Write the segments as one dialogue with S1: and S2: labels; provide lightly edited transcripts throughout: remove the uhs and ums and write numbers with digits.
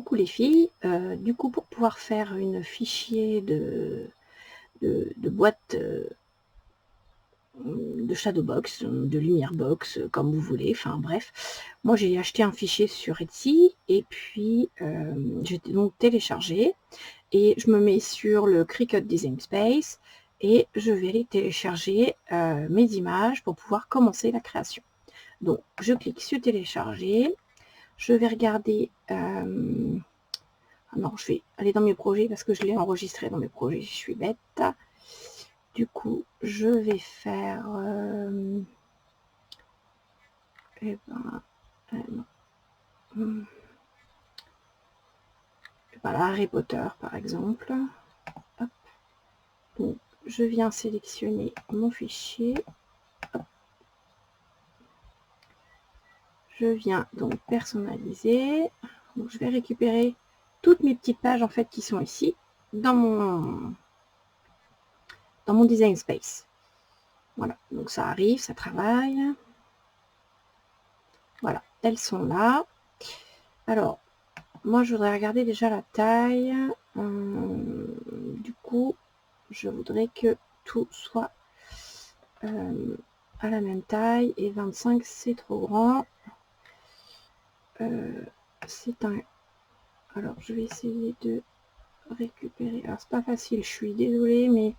S1: Coucou les filles, du coup pour pouvoir faire une fichier de boîte de Shadowbox, de Lumièrebox, comme vous voulez, enfin bref. Moi j'ai acheté un fichier sur Etsy et puis j'ai donc téléchargé et je me mets sur le Cricut Design Space et je vais aller télécharger mes images pour pouvoir commencer la création. Donc je clique sur télécharger, je vais regarder... non, je vais aller dans mes projets parce que je l'ai enregistré dans mes projets, je suis bête. Du coup, je vais faire... voilà, Harry Potter par exemple. Hop. Donc, je viens sélectionner mon fichier. Hop. Je viens donc personnaliser. Donc, je vais récupérer toutes mes petites pages en fait qui sont ici dans mon Design Space. Voilà, donc ça arrive, ça travaille. Voilà, elles sont là. Alors, moi, je voudrais regarder déjà la taille. Du coup, je voudrais que tout soit à la même taille. Et 25, c'est trop grand. C'est un... Alors, je vais essayer de récupérer. Alors, c'est pas facile, je suis désolée, mais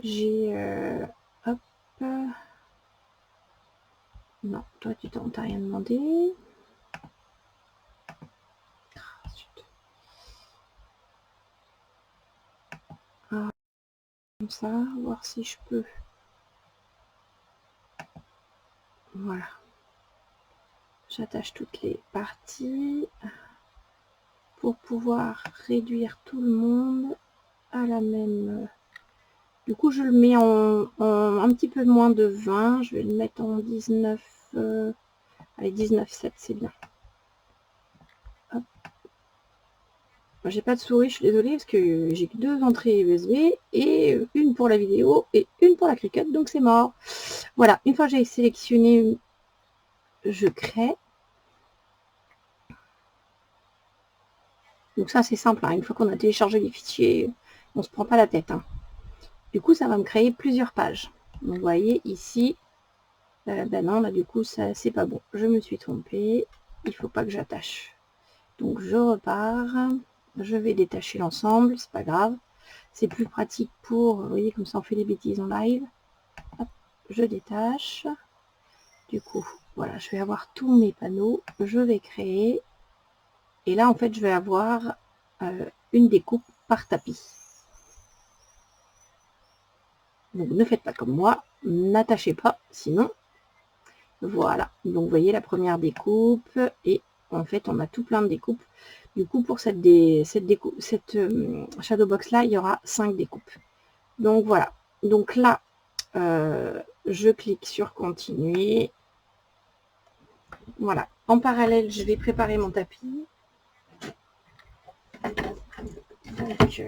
S1: j'ai... hop. Non, toi, tu t'as rien demandé. Ah, comme ça, voir si je peux... Voilà. J'attache toutes les parties pour pouvoir réduire tout le monde à la même. Du coup, je le mets en un petit peu moins de 20. Je vais le mettre en 19. Allez, 19,7, c'est bien. J'ai pas de souris, je suis désolée, parce que j'ai que 2 entrées USB et une pour la vidéo et une pour la Cricut, donc c'est mort. Voilà, une fois que j'ai sélectionné, je crée. Donc ça, c'est simple, hein. Une fois qu'on a téléchargé les fichiers, on se prend pas la tête, hein. Du coup, ça va me créer plusieurs pages. Donc, vous voyez ici, ben non, là, du coup, ça c'est pas bon. Je me suis trompée. Il faut pas que j'attache. Donc, je repars. Je vais détacher l'ensemble, c'est pas grave. C'est plus pratique pour, vous voyez, comme ça, on fait des bêtises en live. Hop, je détache. Du coup, voilà, je vais avoir tous mes panneaux. Je vais créer. Et là, en fait, je vais avoir une découpe par tapis. Donc ne faites pas comme moi, n'attachez pas, sinon, voilà. Donc vous voyez la première découpe, et en fait on a tout plein de découpes. Du coup pour cette Shadowbox là, il y aura 5 découpes. Donc voilà. Donc là, je clique sur continuer. Voilà. En parallèle, je vais préparer mon tapis. Donc,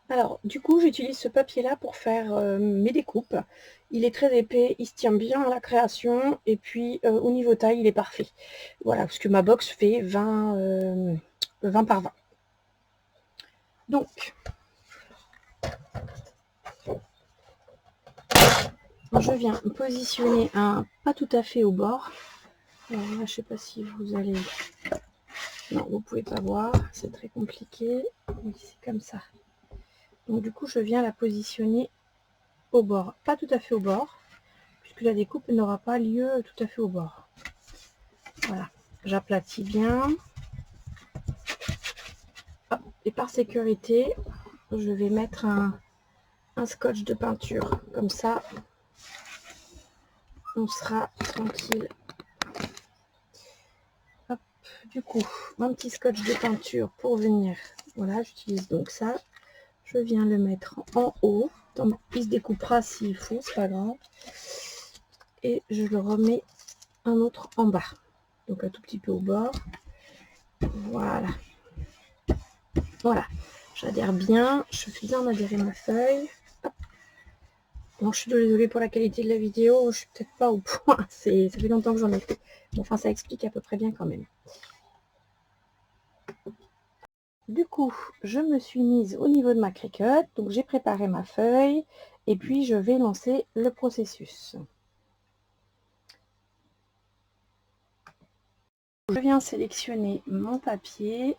S1: alors, du coup, j'utilise ce papier-là pour faire mes découpes. Il est très épais, il se tient bien à la création, et puis au niveau taille, il est parfait. Voilà, parce que ma box fait 20 par 20. Donc, je viens positionner un pas tout à fait au bord. Alors là, je sais pas si vous allez... Non, vous pouvez pas voir, c'est très compliqué. Oui, c'est comme ça. Donc du coup, je viens la positionner au bord, pas tout à fait au bord, puisque la découpe n'aura pas lieu tout à fait au bord. Voilà, j'aplatis bien. Hop, et par sécurité, je vais mettre un scotch de peinture. Comme ça, on sera tranquille. Hop, du coup, un petit scotch de peinture pour venir. Voilà, j'utilise donc ça. Je viens le mettre en haut. Donc, il se découpera s'il faut, c'est pas grave. Et je le remets un autre en bas. Donc un tout petit peu au bord. Voilà. Voilà. J'adhère bien. Je fais bien adhérer ma feuille. Hop. Bon, je suis désolée pour la qualité de la vidéo, je suis peut-être pas au point, ça fait longtemps que j'en ai fait. Bon, enfin, ça explique à peu près bien quand même. Du coup, je me suis mise au niveau de ma Cricut, donc j'ai préparé ma feuille, et puis je vais lancer le processus. Je viens sélectionner mon papier.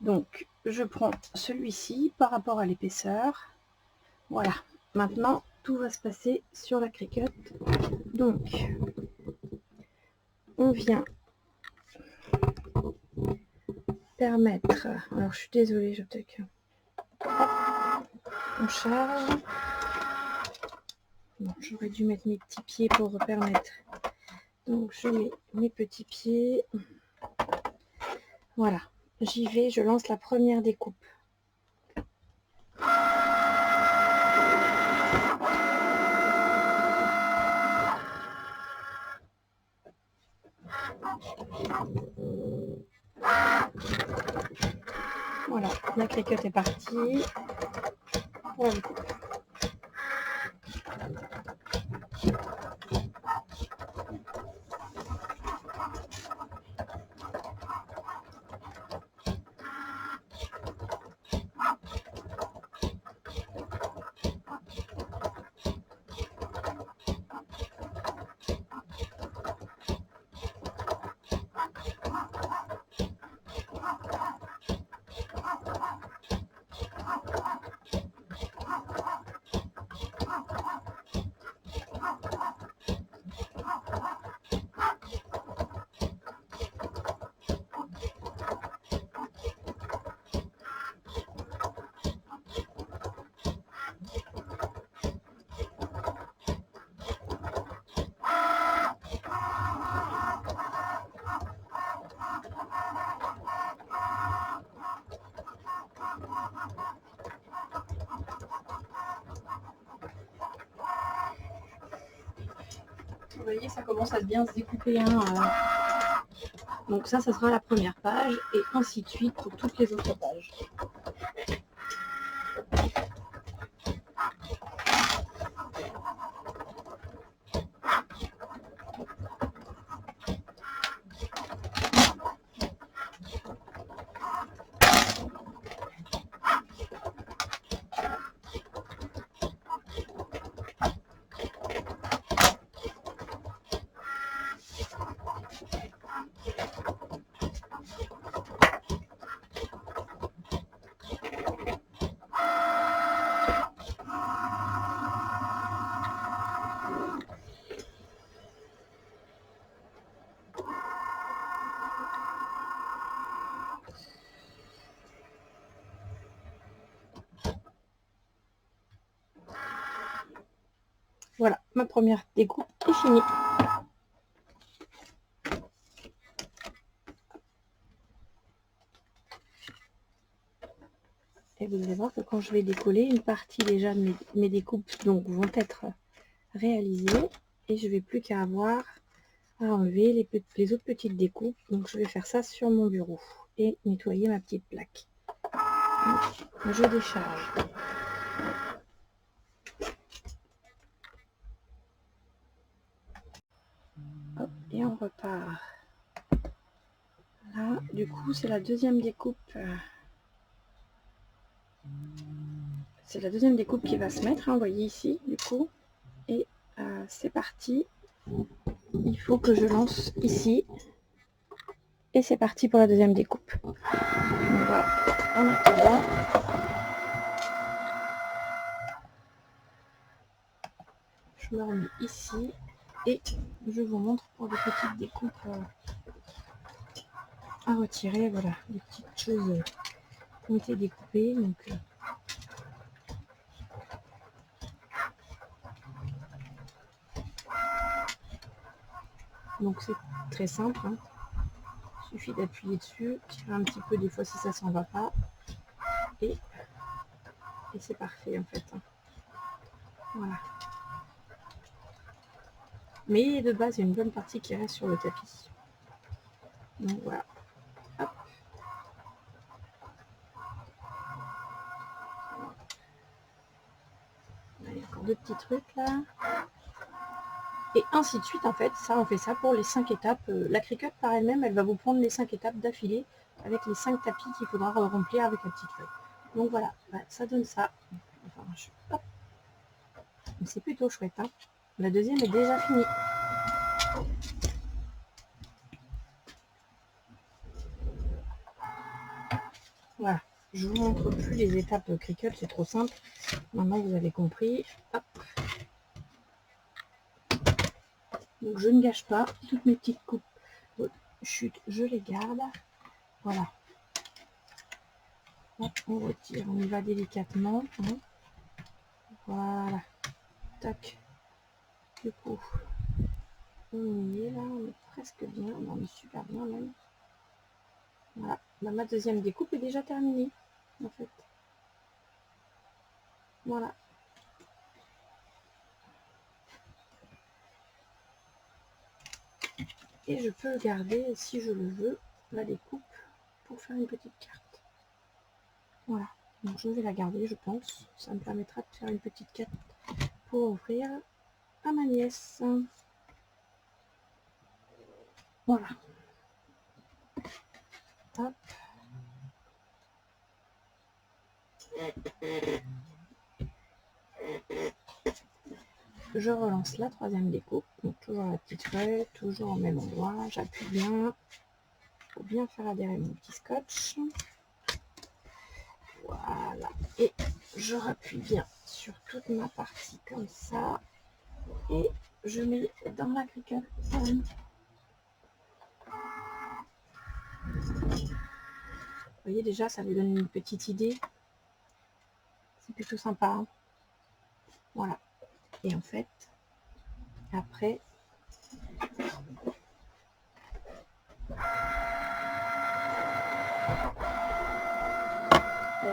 S1: Donc, je prends celui-ci par rapport à l'épaisseur. Voilà. Maintenant, tout va se passer sur la Cricut. Donc, on vient permettre... Alors, je suis désolée, je peut-être que... On charge. Bon, j'aurais dû mettre mes petits pieds pour permettre. Donc, je mets mes petits pieds. Voilà. J'y vais, je lance la première découpe. Voilà, la Cricut est partie pour la découpe. Vous voyez, ça commence à bien se découper. Donc ça sera la première page et ainsi de suite pour toutes les autres pages. Voilà, ma première découpe est finie. Et vous allez voir que quand je vais décoller, une partie déjà de mes découpes donc, vont être réalisées. Et je vais plus qu'à avoir à enlever les autres petites découpes. Donc je vais faire ça sur mon bureau et nettoyer ma petite plaque. Donc, je décharge. Hop, et on repart. Là, du coup, c'est la deuxième découpe. C'est la deuxième découpe qui va se mettre, hein, vous voyez ici, du coup. Et c'est parti. Il faut que je lance ici. Et c'est parti pour la deuxième découpe. Donc voilà, en attendant, je me remets ici et je vous montre pour les petites découpes à retirer. Voilà, les petites choses qui ont été découpées. Donc c'est très simple. Hein. Il suffit d'appuyer dessus, tirer un petit peu des fois si ça s'en va pas. Et c'est parfait en fait. Hein. Voilà. Mais de base, il y a une bonne partie qui reste sur le tapis. Donc voilà. Hop. deux petits trucs là. Et ainsi de suite, en fait, ça, on fait ça pour les 5 étapes. La Cricut par elle-même, elle va vous prendre les 5 étapes d'affilée avec les 5 tapis qu'il faudra remplir avec la petite feuille. Donc voilà, ça donne ça. Enfin, hop. C'est plutôt chouette. Hein. La deuxième est déjà finie. Voilà, je vous montre plus les étapes Cricut, c'est trop simple. Maintenant, vous avez compris. Hop. Donc je ne gâche pas toutes mes petites coupes. Chute, je les garde. Voilà. Hop, on retire, on y va délicatement. Hein. Voilà. Tac. Du coup, on y est là, on est presque bien, on est super bien même. Voilà. Bah, ma deuxième découpe est déjà terminée, en fait. Voilà. Et je peux garder, si je le veux, la découpe pour faire une petite carte. Voilà. Donc je vais la garder, je pense. Ça me permettra de faire une petite carte pour offrir à ma nièce. Voilà. Hop. Je relance la troisième découpe. Donc toujours la petite feuille, toujours au même endroit. J'appuie bien pour bien faire adhérer mon petit scotch. Voilà. Et je rappuie bien sur toute ma partie comme ça. Et je mets dans la Cricut. Vous voyez déjà, ça vous donne une petite idée. C'est plutôt sympa. Hein. Voilà. Et en fait, après,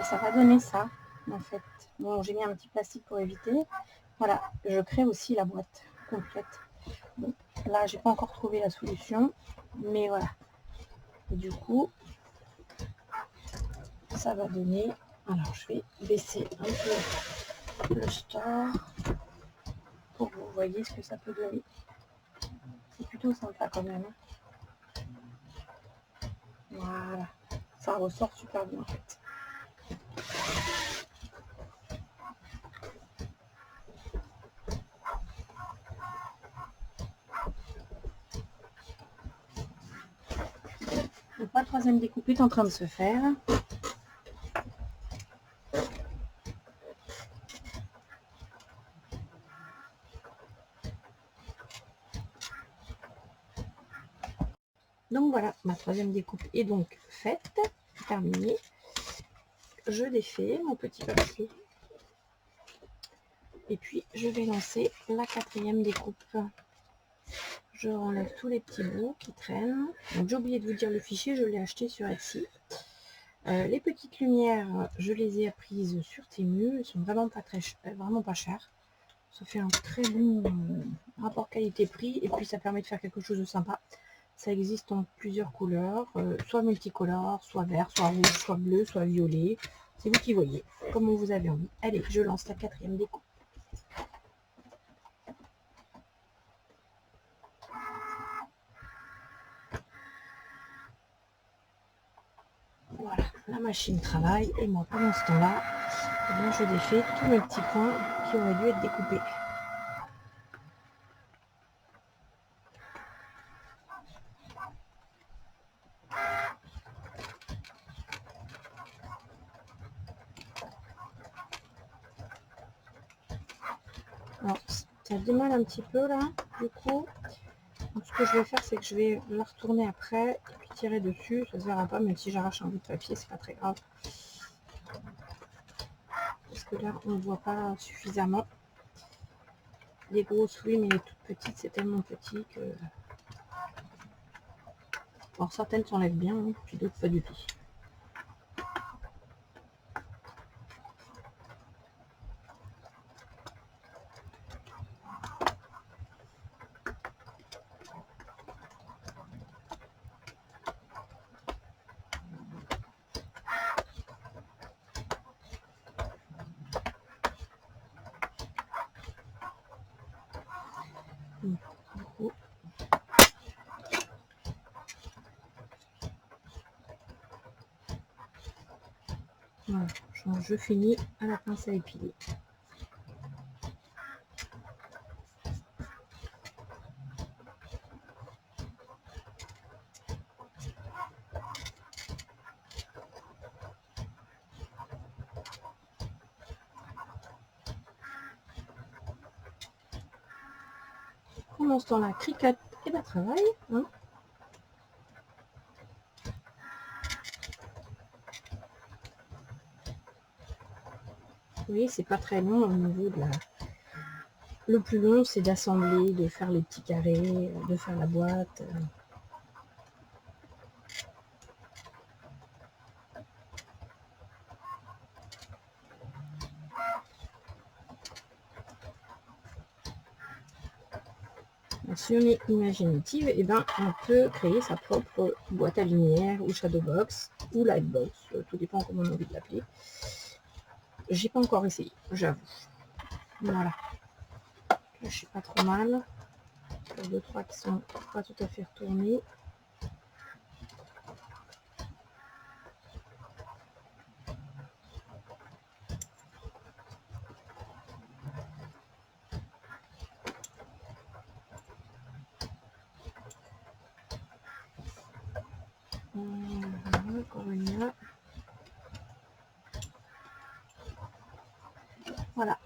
S1: ça va donner ça, en fait. Bon, j'ai mis un petit plastique pour éviter. Voilà, je crée aussi la boîte complète. Bon, là, j'ai pas encore trouvé la solution, mais voilà. Et du coup, ça va donner. Alors, je vais baisser un peu le store pour que vous voyez ce que ça peut donner. C'est plutôt sympa quand même. Voilà, ça ressort super bien en fait. Donc la troisième découpe est en train de se faire. Donc voilà, ma troisième découpe est donc faite, terminée. Je défais mon petit papier. Et puis je vais lancer la quatrième découpe. Je enlève tous les petits bouts qui traînent. Donc j'ai oublié de vous dire le fichier, je l'ai acheté sur Etsy. Les petites lumières, je les ai apprises sur Temu. Elles sont vraiment pas très vraiment pas chères. Ça fait un très bon rapport qualité-prix. Et puis ça permet de faire quelque chose de sympa. Ça existe en plusieurs couleurs, soit multicolores, soit vert, soit rouge, soit bleu, soit violet. C'est vous qui voyez, comme vous avez envie. Allez, je lance la quatrième découpe. Voilà, la machine travaille et moi pendant ce temps-là, je défais tous mes petits points qui auraient dû être découpés. Alors, ça démale un petit peu là, du coup. Donc, ce que je vais faire, c'est que je vais la retourner après et puis tirer dessus. Ça se verra pas, même si j'arrache un bout de papier, c'est pas très grave. Parce que là, on ne voit pas suffisamment. Les grosses, oui, mais les toutes petites, c'est tellement petit que... Alors, certaines s'enlèvent bien, hein, puis d'autres pas du tout. coup, voilà, je finis à la pince à épiler. Pendant ce temps-là, cricote et bah travail. Hein. Vous voyez, c'est pas très long au niveau de la... Le plus long, c'est d'assembler, de faire les petits carrés, de faire la boîte. Si on est imaginative, et ben, on peut créer sa propre boîte à lumière ou shadow box ou lightbox, tout dépend comment on a envie de l'appeler. J'ai pas encore essayé, j'avoue. Voilà. Là, je suis pas trop mal. Il y a 2-3 qui sont pas tout à fait retournés. Encore une là. Voilà.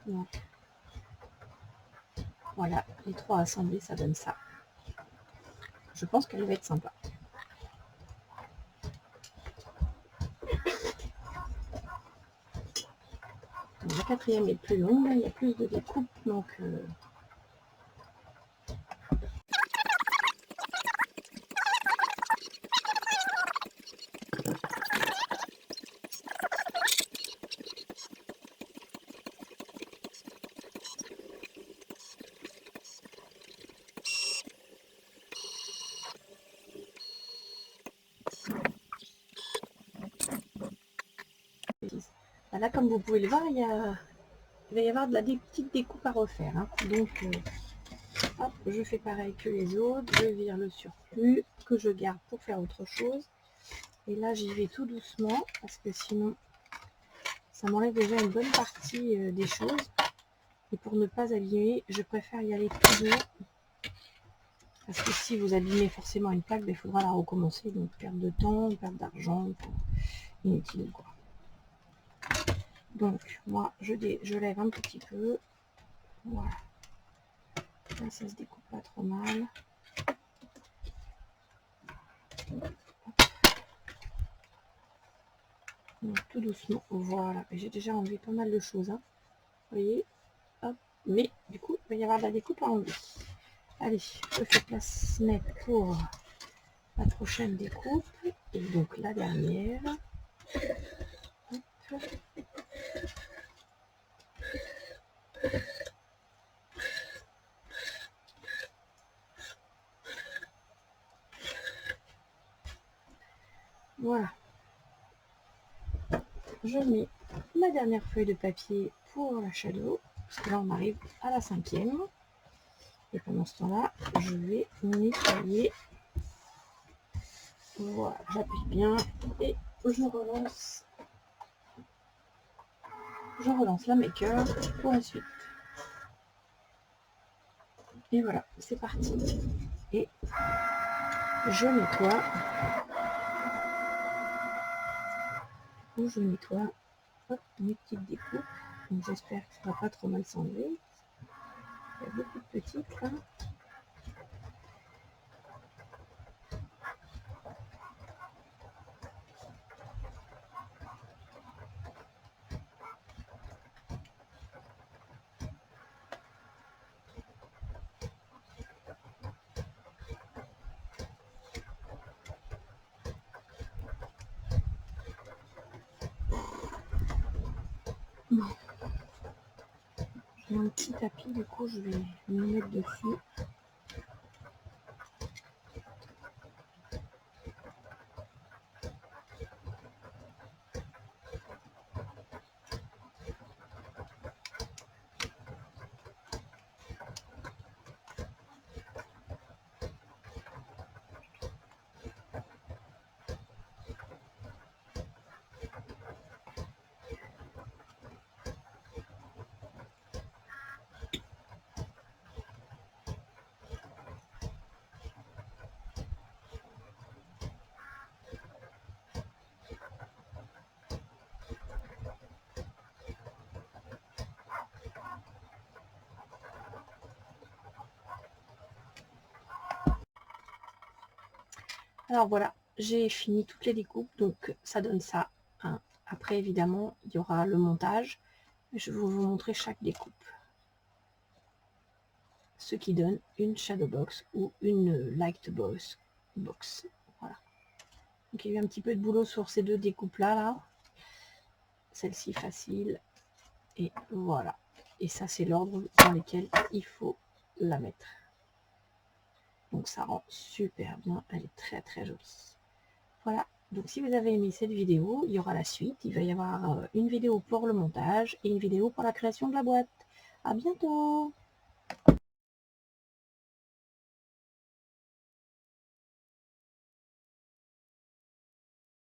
S1: Donc, voilà, les 3 assemblés, ça donne ça. Je pense qu'elle va être sympa. La quatrième est plus longue, il y a plus de découpe, donc là, comme vous pouvez le voir, il va y avoir de la petite découpe à refaire. Hein. Donc, hop, je fais pareil que les autres, je vire le surplus que je garde pour faire autre chose. Et là, j'y vais tout doucement parce que sinon, ça m'enlève déjà une bonne partie des choses. Et pour ne pas abîmer, je préfère y aller tout doux. Parce que si vous abîmez forcément une plaque, il faudra la recommencer. Donc, perte de temps, perte d'argent, inutile quoi. Donc, moi, je lève un petit peu. Voilà. Là, ça se découpe pas trop mal. Donc, tout doucement. Voilà. J'ai déjà enlevé pas mal de choses. Hein. Vous voyez. Hop. Mais, du coup, il va y avoir de la découpe à enlever. Allez, je fais place nette pour la prochaine découpe. Et donc, la dernière. Hop. Voilà. Je mets la dernière feuille de papier pour la shadow. Parce que là, on arrive à la 5e. Et pendant ce temps-là, je vais nettoyer. Voilà, j'appuie bien et je relance la maker pour la suite. Et voilà, c'est parti. Et je nettoie. Ou je nettoie mes petites découpes. Donc j'espère que ça va pas trop mal s'enlever. Il y a beaucoup de petites là. Bon. J'ai un petit tapis, du coup je vais me mettre dessus. Alors voilà, j'ai fini toutes les découpes, donc ça donne ça, hein. Après évidemment il y aura le montage, je vais vous montrer chaque découpe, ce qui donne une shadow box ou une light box. Voilà. Donc il y a eu un petit peu de boulot sur ces deux découpes là. Celle-ci facile, et voilà. Et ça c'est l'ordre dans lequel il faut la mettre. Donc ça rend super bien, elle est très très jolie. Voilà, donc si vous avez aimé cette vidéo, il y aura la suite. Il va y avoir une vidéo pour le montage et une vidéo pour la création de la boîte. À bientôt!